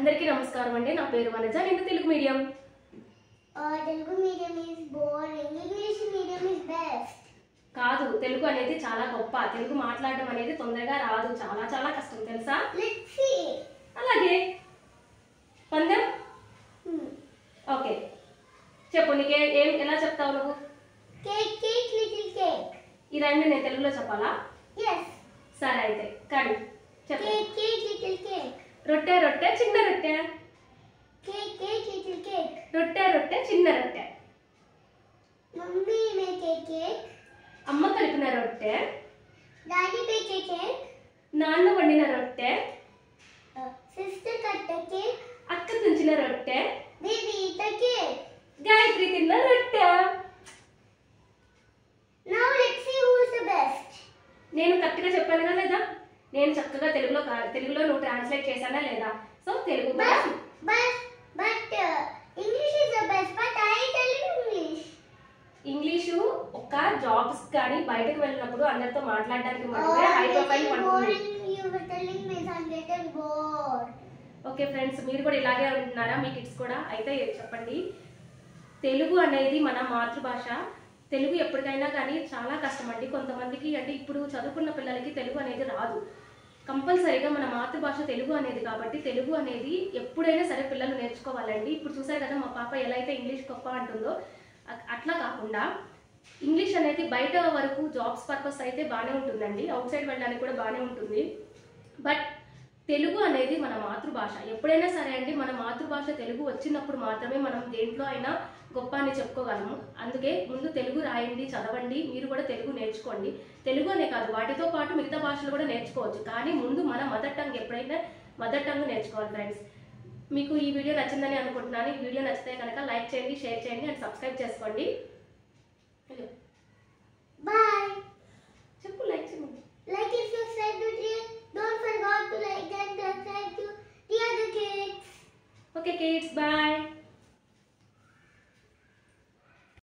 అందరికీ నమస్కారం అండి. నా పేరు వనజ. నేను Telugu medium. Telugu medium is boring, English medium is best. కాదు, తెలుగు అనేది చాలా గొప్ప. తెలుగు మాట్లాడడం అనేది తొందరగా రాదు, చాలా చాలా కష్టం, తెలుసా? Let's see. అలాగే పందెం. ఓకే, చెప్పు. నీకే ఎలా చెప్తావు నువ్వు? Cake cake little cake. ఈ రెండు నేను తెలుగులో చెప్పాలా? yes. సరే అయితే కానీ చెప్పు. Cake cake little cake. రొట్టె రొట్టె చిన్న రొట్టె. Cake cake little cake. రొట్టె రొట్టె చిన్న రొట్టె. Mummy make cake. అమ్మ కలిపిన రొట్టె. Daddy bake cake. నాన్న వండిన రొట్టె. సిస్టర్ కట్ట కేక్. అక్క తుంచిన రొట్టె. బేబీ ఈట కేక్. గాయత్రి తిన్న రొట్టె. Now let's see who is the best. నేను కరెక్ట్గా చెప్పానా లేదా? నేను చక్కగా తెలుగులో నువ్వు ట్రాన్స్లేట్ చేశానా లేదా? So Telugu but English is the best. But I tell you English ఒక జాబ్స్ కానీ బయటకు వెళ్ళినప్పుడు అందరితో మాట్లాడడానికి మాత్రమే హై ప్రొఫైల్ ఉంటుంది. ఓకే ఫ్రెండ్స్, మీరు కూడా ఇలాగే ఉంటున్నారా? మీ కిడ్స్ కూడా అయితే చెప్పండి. తెలుగు అనేది మన మాతృభాష. తెలుగు ఎప్పటికైనా కానీ చాలా కష్టం అండి. కొంతమందికి అంటే ఇప్పుడు చదువుకున్న పిల్లలకి తెలుగు అనేది రాదు. కంపల్సరీగా మన మాతృభాష తెలుగు అనేది కాబట్టి తెలుగు అనేది ఎప్పుడైనా సరే పిల్లలు నేర్చుకోవాలండి. ఇప్పుడు చూసారు కదా మా పాప ఎలా అయితే ఇంగ్లీష్ గొప్ప అంటుందో, అట్లా కాకుండా ఇంగ్లీష్ అనేది బయట వరకు జాబ్స్ పర్పస్ అయితే బాగానే ఉంటుందండి. అవుట్ సైడ్ వెళ్ళడానికి కూడా బాగానే ఉంటుంది. బట్ తెలుగు అనేది మన మాతృభాష. ఎప్పుడైనా సరే అండి, మన మాతృభాష తెలుగు వచ్చినప్పుడు మాత్రమే మనం దేంట్లో అయినా గొప్ప అని చెప్పుకోగలము. అందుకే ముందు తెలుగు రాయండి, చదవండి, మీరు కూడా తెలుగు నేర్చుకోండి. తెలుగు అనే కాదు, వాటితో పాటు మిగతా భాషలు కూడా నేర్చుకోవచ్చు. కానీ ముందు మన మదర్ టంగ్, ఎప్పుడైనా మదర్ టంగ్ నేర్చుకోవాలి ఫ్రెండ్స్. మీకు ఈ వీడియో నచ్చిందని అనుకుంటున్నాను. ఈ వీడియో నచ్చితే కనుక లైక్ చేయండి, షేర్ చేయండి అండ్ సబ్స్క్రైబ్ చేసుకోండి. బాయ్. చెప్పు, లైక్ చేయండి. Like and subscribe to the. Don't forget to like and subscribe to the other kids. Okay kids, bye.